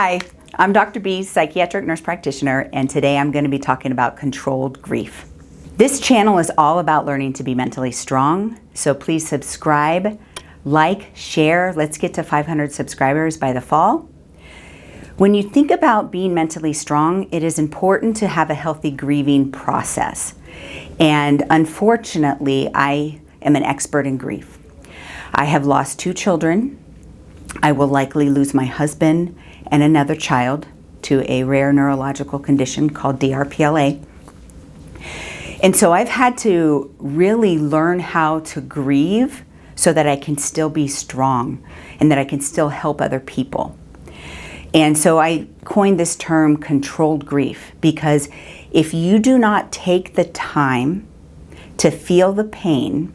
Hi, I'm Dr. B, Psychiatric Nurse Practitioner, and today I'm going to be talking about controlled grief. This channel is all about learning to be mentally strong, so please subscribe, like, share. Let's get to 500 subscribers by the fall. When you think about being mentally strong, it is important to have a healthy grieving process. And unfortunately, I am an expert in grief. I have lost 2 children. I will likely lose my husband and another child to a rare neurological condition called DRPLA. And so I've had to really learn how to grieve so that I can still be strong and that I can still help other people. And so I coined this term controlled grief, because if you do not take the time to feel the pain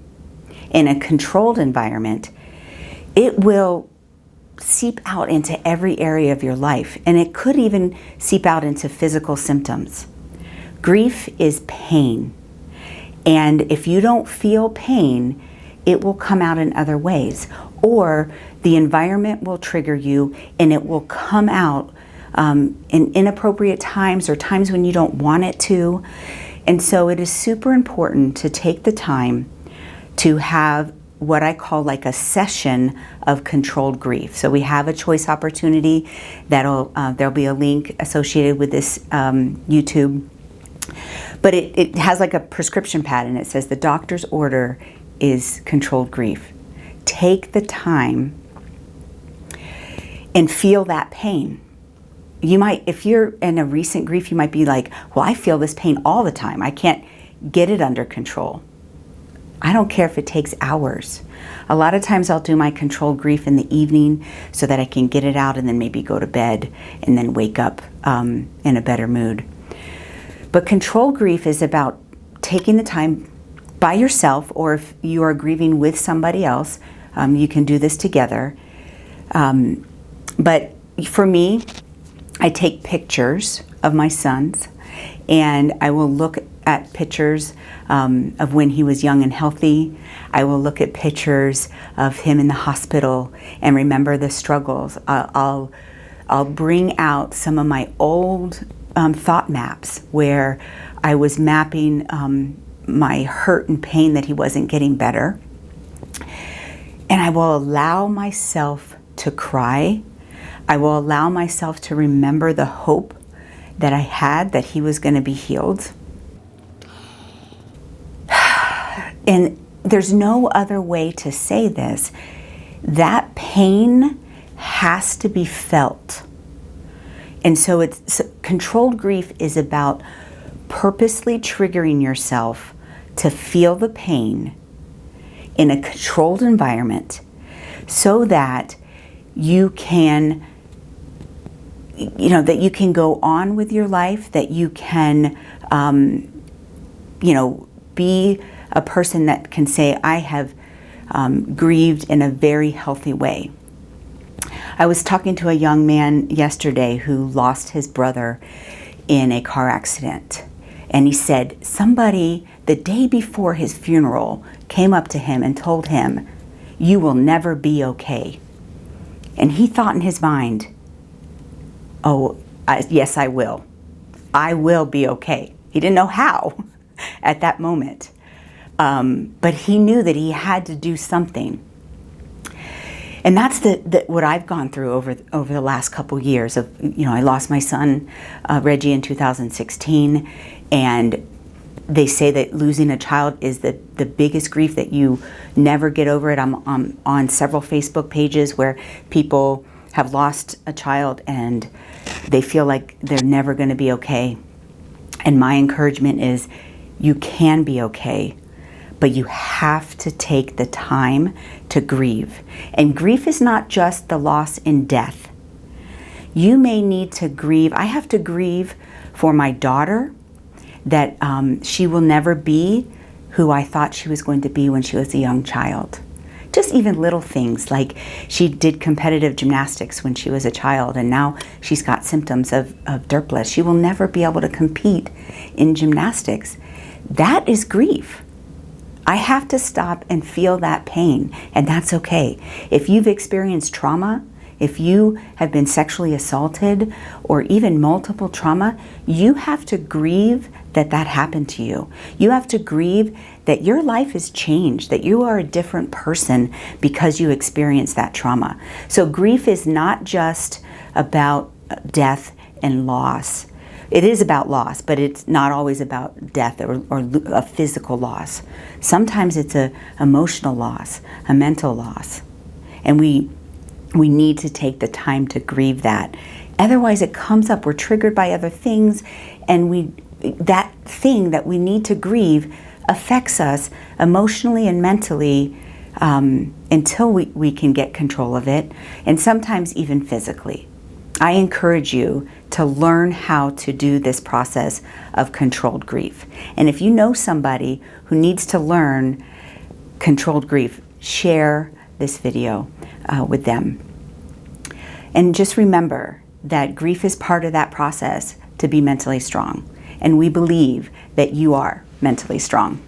in a controlled environment, it will seep out into every area of your life, and it could even seep out into physical symptoms. Grief is pain, and if you don't feel pain, it will come out in other ways, or the environment will trigger you and it will come out in inappropriate times or times when you don't want it to. And so it is super important to take the time to have what I call like a session of controlled grief. So we have a choice opportunity that'll there'll be a link associated with this YouTube, but it has like a prescription pad, and it says the doctor's order is controlled grief. Take the time and feel that pain. You might, if you're in a recent grief, you might be like, well, I feel this pain all the time. I can't get it under control. I don't care if it takes hours. A lot of times I'll do my controlled grief in the evening so that I can get it out and then maybe go to bed and then wake up in a better mood. But controlled grief is about taking the time by yourself, or if you are grieving with somebody else, you can do this together. But for me, I take pictures of my sons, and I will look at pictures of when he was young and healthy. I will look at pictures of him in the hospital and remember the struggles. I'll bring out some of my old thought maps where I was mapping my hurt and pain that he wasn't getting better. And I will allow myself to cry. I will allow myself to remember the hope that I had that he was going to be healed. And there's no other way to say this. That pain has to be felt. And so controlled grief is about purposely triggering yourself to feel the pain in a controlled environment so that you can, that you can go on with your life, that you can, be a person that can say, I have grieved in a very healthy way. I was talking to a young man yesterday who lost his brother in a car accident. And he said somebody, the day before his funeral, came up to him and told him, you will never be okay. And he thought in his mind, oh, yes, I will. I will be okay. He didn't know how at that moment. But he knew that he had to do something. And that's what I've gone through over the last couple years. I lost my son, Reggie, in 2016. And they say that losing a child is the biggest grief, that you never get over it. I'm on several Facebook pages where people have lost a child and they feel like they're never going to be okay. And my encouragement is, you can be okay, but you have to take the time to grieve. And grief is not just the loss in death. You may need to grieve. I have to grieve for my daughter, that she will never be who I thought she was going to be when she was a young child. Just even little things like she did competitive gymnastics when she was a child, and now she's got symptoms of derplas. She will never be able to compete in gymnastics. That is grief. I have to stop and feel that pain, and that's okay. If you've experienced trauma If you have been sexually assaulted or even multiple trauma, you have to grieve that that happened to you. You have to grieve that your life has changed, that you are a different person because you experienced that trauma. So grief is not just about death and loss. It is about loss, but it's not always about death or a physical loss. Sometimes it's an emotional loss, a mental loss. And we need to take the time to grieve that. Otherwise it comes up, we're triggered by other things, and that thing that we need to grieve affects us emotionally and mentally until we can get control of it, and sometimes even physically. I encourage you to learn how to do this process of controlled grief. And if you know somebody who needs to learn controlled grief, share this video with them. And just remember that grief is part of that process to be mentally strong. And we believe that you are mentally strong.